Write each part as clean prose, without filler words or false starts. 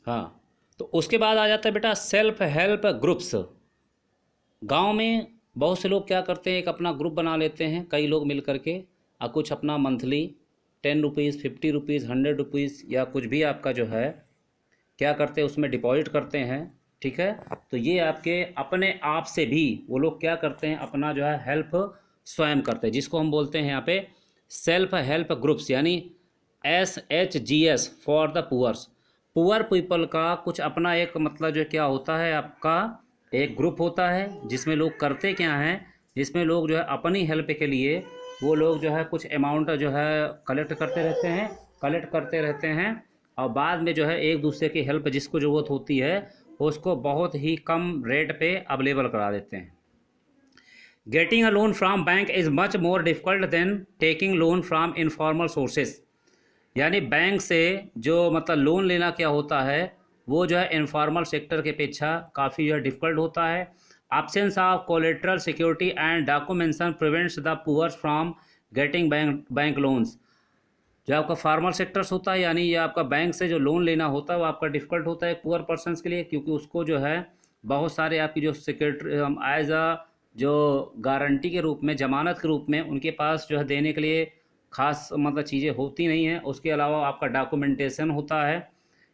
हाँ, तो उसके बाद आ जाता है बेटा सेल्फ हेल्प ग्रुप्स। गांव में बहुत से लोग क्या करते हैं, एक अपना ग्रुप बना लेते हैं कई लोग मिल करके, और कुछ अपना मंथली 10 रुपीज़ 50 रुपीज़ 100 रुपीज़ या कुछ भी आपका जो है क्या करते हैं उसमें डिपॉजिट करते हैं। ठीक है, तो ये आपके अपने आप से भी वो लोग क्या करते हैं, अपना जो है हेल्प स्वयं करते हैं, जिसको हम बोलते हैं यहाँ पे सेल्फ हेल्प ग्रुप्स, यानी SHGS for the poors. Poor people का कुछ अपना एक मतलब जो क्या होता है, आपका एक ग्रुप होता है जिसमें लोग करते क्या हैं, जिसमें लोग जो है अपनी हेल्प के लिए वो लोग जो है कुछ अमाउंट जो है कलेक्ट करते रहते हैं, और बाद में जो है एक दूसरे की हेल्प जिसको ज़रूरत होती है उसको बहुत ही कम रेट पे अवेलेबल करा देते हैं। Getting a loan from bank is much more difficult than taking loan from informal sources. यानी बैंक से जो मतलब लोन लेना क्या होता है, वो जो है इनफॉर्मल सेक्टर के अपेक्षा काफ़ी जो है डिफ़िकल्ट होता है। Absence of collateral security and documentation prevents the poors from getting bank loans. जो आपका फार्मल सेक्टर्स होता है, यानी ये आपका बैंक से जो लोन लेना होता है वो आपका डिफ़िकल्ट होता है पुअर पर्सनस के लिए, क्योंकि उसको जो है बहुत सारे आपकी जो सिक्योरिटी एज अ जो गारंटी के रूप में, जमानत के रूप में उनके पास जो है देने के लिए खास मतलब चीज़ें होती नहीं हैं। उसके अलावा आपका डॉक्यूमेंटेशन होता है,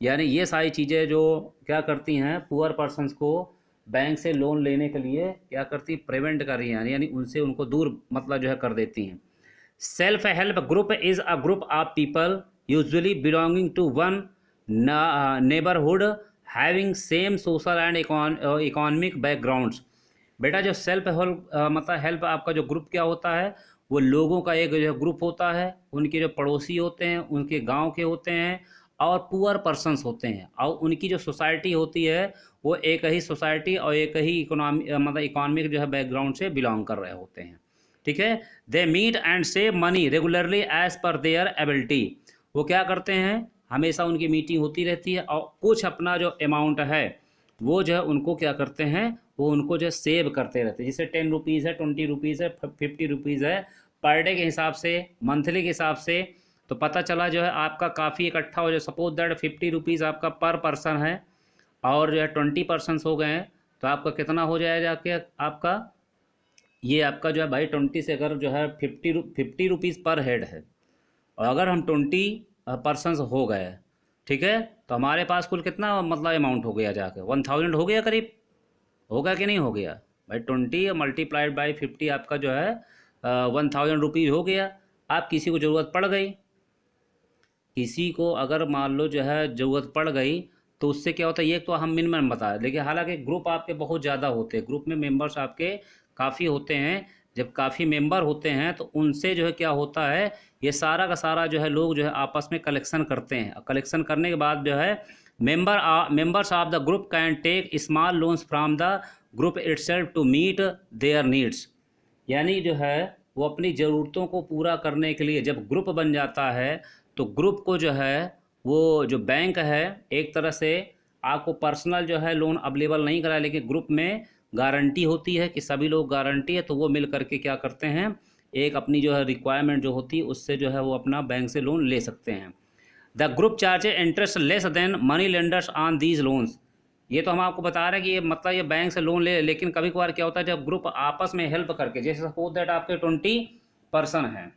यानी ये सारी चीज़ें जो क्या करती हैं पुअर पर्सनस को बैंक से लोन लेने के लिए क्या करती, प्रिवेंट कर रही हैं, यानी उनसे उनको दूर मतलब जो है कर देती हैं। Self help group is a group of people usually belonging to one neighbourhood having same social and economic backgrounds. बेटा जो सेल्फ हेल्प मतलब हेल्प आपका जो ग्रुप क्या होता है, वो लोगों का एक जो ग्रुप होता है, उनके जो पड़ोसी होते हैं उनके गांव के होते हैं, और पुअर पर्सनस होते हैं, और उनकी जो सोसाइटी होती है वो एक ही सोसाइटी और एक ही मतलब इकोनॉमिक जो है बैकग्राउंड से बिलोंग कर रहे होते हैं। ठीक है, they meet and save money regularly as per their ability. वो क्या करते हैं, हमेशा उनकी मीटिंग होती रहती है, और कुछ अपना जो अमाउंट है वो जो है उनको क्या करते हैं, वो उनको जो है सेव करते रहते हैं। जैसे 10 रुपीज़ है, 20 रुपीज़ है, 50 रुपीज़ है, पर डे के हिसाब से, मंथली के हिसाब से। तो पता चला जो है आपका काफ़ी इकट्ठा हो जाए, सपोज दैट 50 रुपीज़ आपका पर पर्सन है, और जो है 20 पर्सनस हो गए हैं, तो आपका कितना हो जाएगा जाके आपका, ये आपका जो है भाई 20 से अगर जो है 50 रुपीज़ पर हेड है, और अगर हम 20 पर्सनस हो गए, ठीक है, तो हमारे पास कुल कितना मतलब अमाउंट हो गया जाके 1000 हो गया करीब, होगा कि नहीं हो गया भाई, 20 मल्टीप्लाइड बाई 50 आपका जो है 1000 रुपीज़ हो गया। आप किसी को ज़रूरत पड़ गई, किसी को अगर मान लो जो है ज़रूरत पड़ गई, तो उससे क्या होता है, ये तो हम मिनिमम बताए, लेकिन हालांकि ग्रुप आपके बहुत ज़्यादा होते हैं, ग्रुप में मेंबर्स आपके काफ़ी होते हैं। जब काफ़ी मेंबर होते हैं तो उनसे जो है क्या होता है, ये सारा का सारा जो है लोग जो है आपस में कलेक्शन करते हैं, कलेक्शन करने के बाद जो है members of the group can take small loans from the group itself to meet their needs. यानी जो है वो अपनी ज़रूरतों को पूरा करने के लिए जब ग्रुप बन जाता है, तो ग्रुप को जो है वो जो बैंक है एक तरह से आपको पर्सनल जो है लोन अवेलेबल नहीं कराए, लेकिन ग्रुप में गारंटी होती है कि सभी लोग गारंटी है, तो वो मिल करके क्या करते हैं, एक अपनी जो है रिक्वायरमेंट जो होती है उससे जो है वो अपना बैंक से लोन ले सकते हैं। The group charges interest less than money lenders on these loans. ये तो हम आपको बता रहे हैं कि ये मतलब ये बैंक से लोन ले, लेकिन कभी कभार क्या होता है जब ग्रुप आपस में हेल्प करके, जैसे सपोज दैट आपके 20 पर्सन हैं,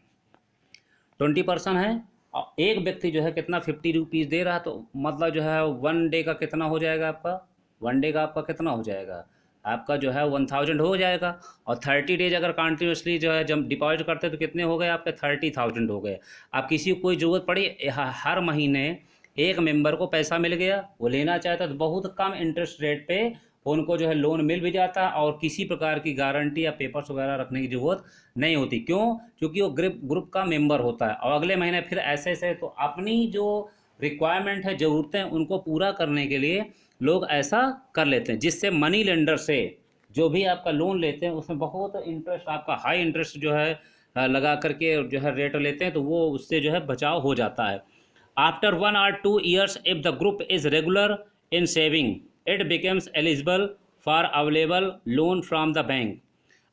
20 पर्सन है, और एक व्यक्ति जो है कितना 50 रुपीज़ दे रहा है, तो मतलब जो है 1 डे का कितना हो जाएगा आपका, 1 डे का आपका कितना हो जाएगा, आपका जो है 1000 हो जाएगा। और 30 डेज अगर कंटिन्यूसली जो है जब डिपॉजिट करते हैं तो कितने हो गए आपके, 30,000 हो गए। अब किसी को कोई ज़रूरत पड़ी हर महीने एक मेंबर को पैसा मिल गया, वो लेना चाहता है तो बहुत कम इंटरेस्ट रेट पे उनको जो है लोन मिल भी जाता है, और किसी प्रकार की गारंटी या पेपर्स वगैरह रखने की ज़रूरत नहीं होती। क्यों, क्योंकि वो ग्रुप का मेंबर होता है, और अगले महीने फिर ऐसे ऐसे तो अपनी जो रिक्वायरमेंट है, ज़रूरतें, उनको पूरा करने के लिए लोग ऐसा कर लेते हैं, जिससे मनी लेंडर से जो भी आपका लोन लेते हैं उसमें बहुत इंटरेस्ट, आपका हाई इंटरेस्ट जो है लगा करके जो है रेट लेते हैं, तो वो उससे जो है बचाव हो जाता है। After 1 or 2 years, if the group is regular in saving, it becomes eligible for available loan from the bank.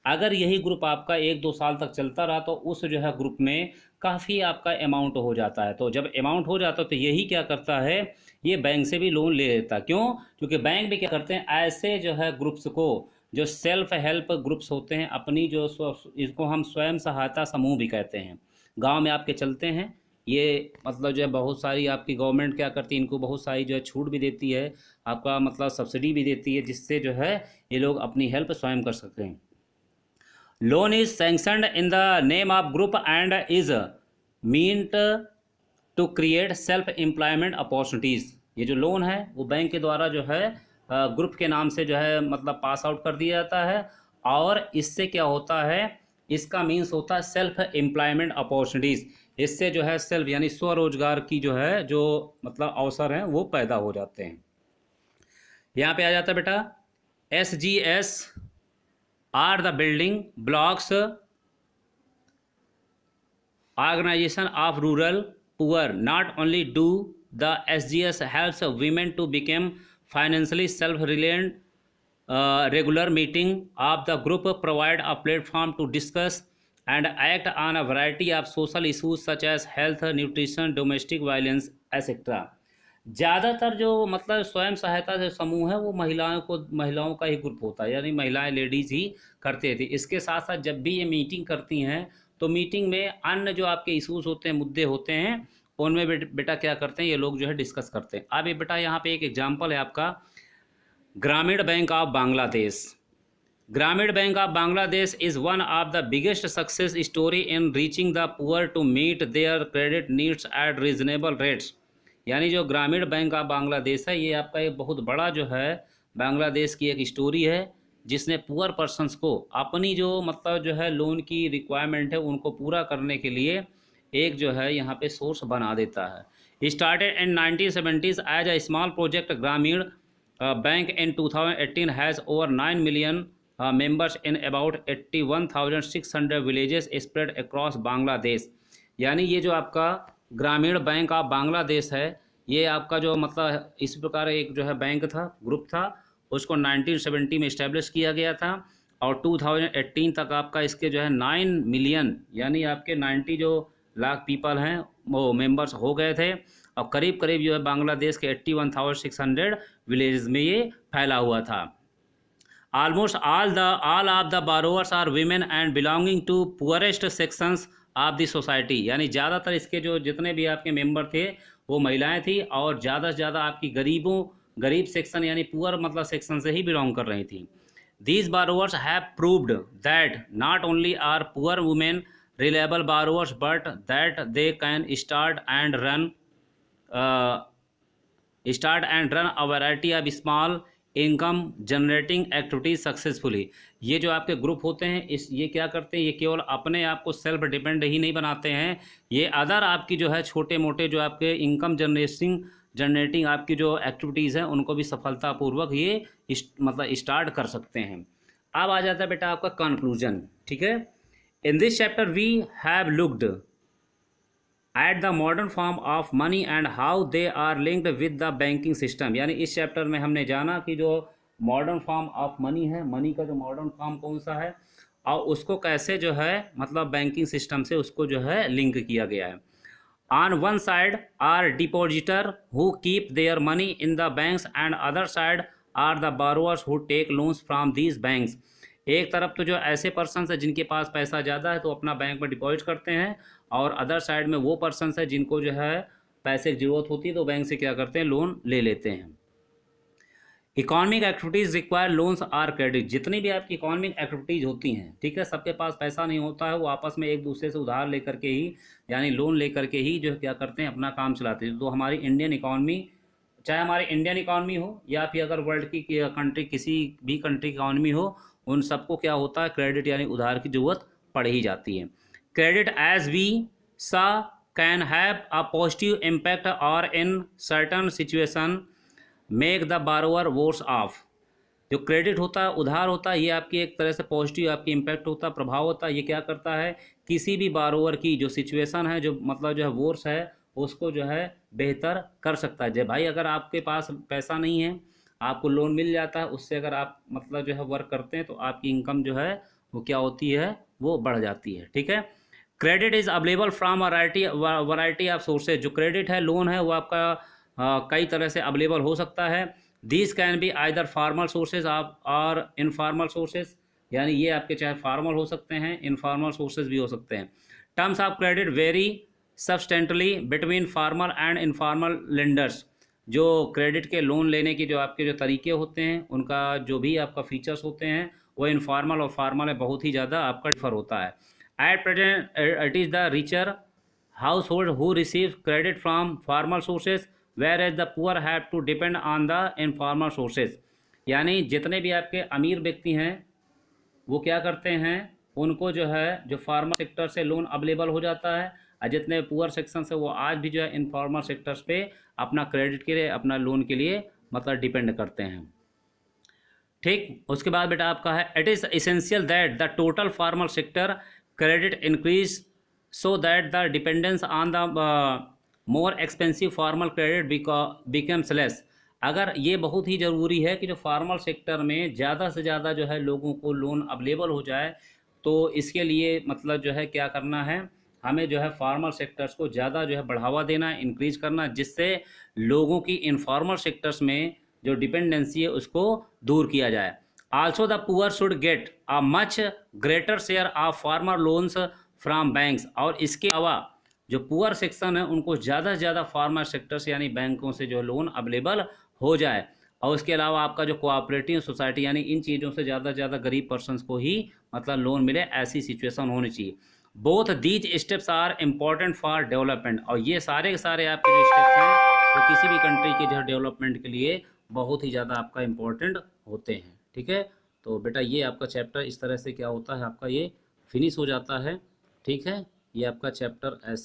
अगर यही ग्रुप आपका 1-2 साल तक चलता रहा तो उस जो है ग्रुप में काफ़ी आपका अमाउंट हो जाता है। तो जब अमाउंट हो जाता है तो यही क्या करता है, ये बैंक से भी लोन ले लेता है। क्यों? क्योंकि बैंक भी क्या करते हैं, ऐसे जो है ग्रुप्स को, जो सेल्फ हेल्प ग्रुप्स होते हैं, अपनी जो इसको हम स्वयं सहायता समूह भी कहते हैं, गांव में आपके चलते हैं। ये मतलब जो है बहुत सारी आपकी गवर्नमेंट क्या करती है, इनको बहुत सारी जो है छूट भी देती है, आपका मतलब सब्सिडी भी देती है, जिससे जो है ये लोग अपनी हेल्प स्वयं कर सकते हैं। Loan is sanctioned in the name of group and is meant to create self employment opportunities. ये जो लोन है वो बैंक के द्वारा जो है ग्रुप के नाम से जो है मतलब पास आउट कर दिया जाता है, और इससे क्या होता है, इसका मीन्स होता है सेल्फ एम्प्लॉयमेंट अपॉर्चुनिटीज़। इससे जो है सेल्फ यानी स्वरोजगार की जो है जो मतलब अवसर हैं वो पैदा हो जाते हैं। यहाँ पे आ जाता है बेटा, SGS are the building blocks organization of rural poor. Not only do the SGS helps women to become financially self-reliant, regular meeting of the group provide a platform to discuss and act on a variety of social issues such as health, nutrition, domestic violence, etc. ज़्यादातर जो मतलब स्वयं सहायता से समूह है वो महिलाओं का ही ग्रुप होता है, यानी महिलाएं लेडीज़ ही करते थे। इसके साथ साथ जब भी ये मीटिंग करती हैं तो मीटिंग में अन्य जो आपके इशूज़ होते हैं, मुद्दे होते हैं, उनमें बेटा क्या करते हैं, ये लोग जो है डिस्कस करते हैं। अब ये बेटा यहाँ पे एक एग्जाम्पल है आपका, ग्रामीण bank of Bangladesh. Grameen bank of Bangladesh is one of the biggest success story in reaching the poor to meet their credit needs at reasonable rates. यानी जो ग्रामीण बैंक ऑफ बांग्लादेश है, ये आपका एक बहुत बड़ा जो है बांग्लादेश की एक स्टोरी है, जिसने पुअर पर्सनस को अपनी जो मतलब जो है लोन की रिक्वायरमेंट है उनको पूरा करने के लिए एक जो है यहाँ पे सोर्स बना देता है। Started in 1970s as a small project, Grameen bank in 2018 has over 9 million members in about 81,600 villages spread across Bangladesh. यानी ये जो आपका ग्रामीण बैंक ऑफ बांग्लादेश है, ये आपका जो मतलब इस प्रकार एक जो है बैंक था, ग्रुप था, उसको 1970 में इस्टेब्लिश किया गया था, और 2018 तक आपका इसके जो है 9 मिलियन यानी आपके 90 जो लाख पीपल हैं वो मेंबर्स हो गए थे, और करीब करीब जो है बांग्लादेश के 81,600 विलेज में ये फैला हुआ था। Almost all of the borrowers are women and belonging to poorest sections of the society। यानी ज़्यादातर इसके जो जितने भी आपके मेंबर थे वो महिलाएं थी, और ज़्यादा से ज़्यादा आपकी गरीब सेक्शन यानी पुअर मतलब सेक्शन से ही बिलोंग कर रही थी। These borrowers have proved that not only are poor women reliable borrowers but that they can start and run a variety of small income generating activities successfully. ये जो आपके group होते हैं ये क्या करते हैं, ये केवल अपने आप को सेल्फ डिपेंड ही नहीं बनाते हैं, ये अदर आपकी जो है छोटे मोटे जो आपके इनकम जनरेटिंग आपकी जो एक्टिविटीज़ हैं उनको भी सफलतापूर्वक ये मतलब स्टार्ट कर सकते हैं। अब आ जाता है बेटा आपका कंक्लूजन। ठीक है, in this chapter we have looked at the modern form of money and how they are linked with the banking system. यानी इस चैप्टर में हमने जाना कि जो मॉडर्न फॉर्म ऑफ मनी है, मनी का जो मॉडर्न फॉर्म कौन सा है, और उसको कैसे जो है मतलब बैंकिंग सिस्टम से उसको जो है लिंक किया गया है। On one side are depositor who keep their money in the banks and other side are the borrowers who take loans from these banks. एक तरफ तो जो ऐसे पर्सन है जिनके पास पैसा ज़्यादा है तो अपना बैंक में डिपॉजिट करते हैं, और अदर साइड में वो पर्सन है जिनको जो है पैसे की ज़रूरत होती है तो बैंक से क्या करते हैं, लोन ले लेते हैं। Economic activities require loans or credit. जितनी भी आपकी इकोनॉमिक एक्टिविटीज़ होती हैं, ठीक है, सबके पास पैसा नहीं होता है, वो आपस में एक दूसरे से उधार लेकर के ही यानी लोन लेकर के ही जो क्या करते हैं अपना काम चलाते हैं। तो हमारी इंडियन इकॉनमी, चाहे हमारी इंडियन इकॉनमी हो या फिर अगर वर्ल्ड की कंट्री किसी भी कंट्री की इकॉनमी हो, उन सबको क्या होता है, क्रेडिट यानी उधार की ज़रूरत पड़ ही जाती है। Credit as we saw can have a positive impact और in certain situation make the borrower worse off. जो क्रेडिट होता है, उधार होता है, ये आपकी एक तरह से पॉजिटिव आपकी इम्पैक्ट होता है, प्रभाव होता है। ये क्या करता है, किसी भी बारोअर की जो सिचुएशन है, जो मतलब जो है वर्स है, उसको जो है बेहतर कर सकता है। जब भाई अगर आपके पास पैसा नहीं है, आपको लोन मिल जाता है, उससे अगर आप मतलब जो है वर्क करते हैं तो आपकी इनकम जो है वो क्या होती है, वो बढ़ जाती है। ठीक है। Credit is available from variety of sources. जो क्रेडिट है, लोन है, वो आपका कई तरह से अवेलेबल हो सकता है। These can be either formal sources और इनफॉर्मल सोर्सेज, यानी ये आपके चाहे फार्मल हो सकते हैं, इनफॉर्मल सोर्सेज भी हो सकते हैं। Terms of credit vary substantially between formal and informal lenders. जो क्रेडिट के लोन लेने की जो आपके जो तरीके होते हैं, उनका जो भी आपका फीचर्स होते हैं, वो इनफॉर्मल और फार्मल में बहुत ही ज़्यादा आपका डिफर होता है। At present it is the richer household who receive credit from formal sources, whereas the poor have to depend on the informal sources। यानी जितने भी आपके अमीर व्यक्ति हैं वो क्या करते हैं, उनको जो है जो फार्मल सेक्टर से लोन अवेलेबल हो जाता है, और जितने पुअर सेक्शन से वो आज भी जो है इनफॉर्मल सेक्टर्स पे अपना क्रेडिट के लिए, अपना लोन के लिए मतलब डिपेंड करते हैं। ठीक। उसके बाद बेटा आपका है, it is essential that the total formal sector credit increase so that the dependence on the more expensive formal credit becomes less. अगर ये बहुत ही ज़रूरी है कि जो फार्मल सेक्टर में ज़्यादा से ज़्यादा जो है लोगों को लोन अवेलेबल हो जाए, तो इसके लिए मतलब जो है क्या करना है, हमें जो है फार्मल सेक्टर्स को ज़्यादा जो है बढ़ावा देना, इंक्रीज करना, जिससे लोगों की इनफॉर्मल सेक्टर्स में जो डिपेंडेंसी है उसको दूर किया जाए। Also the poor should get a much greater share of farmer loans from banks. और इसके अलावा जो पुअर सेक्शन है उनको ज़्यादा से ज़्यादा फार्मर सेक्टर्स यानी बैंकों से जो लोन अवेलेबल हो जाए। और उसके अलावा आपका जो कोऑपरेटिव सोसाइटी यानी इन चीज़ों से ज़्यादा गरीब पर्सनस को ही मतलब लोन मिले, ऐसी सिचुएशन होनी चाहिए। Both these steps are important for development. और ये सारे के सारे आपके जो स्टेप्स हैं वो किसी भी कंट्री के जो डेवलपमेंट के लिए बहुत ही ज़्यादा आपका इम्पोर्टेंट होते हैं। ठीक है। तो बेटा ये आपका चैप्टर इस तरह से क्या होता है, आपका ये फिनिश हो जाता है। ठीक है। ये आपका चैप्टर ऐसे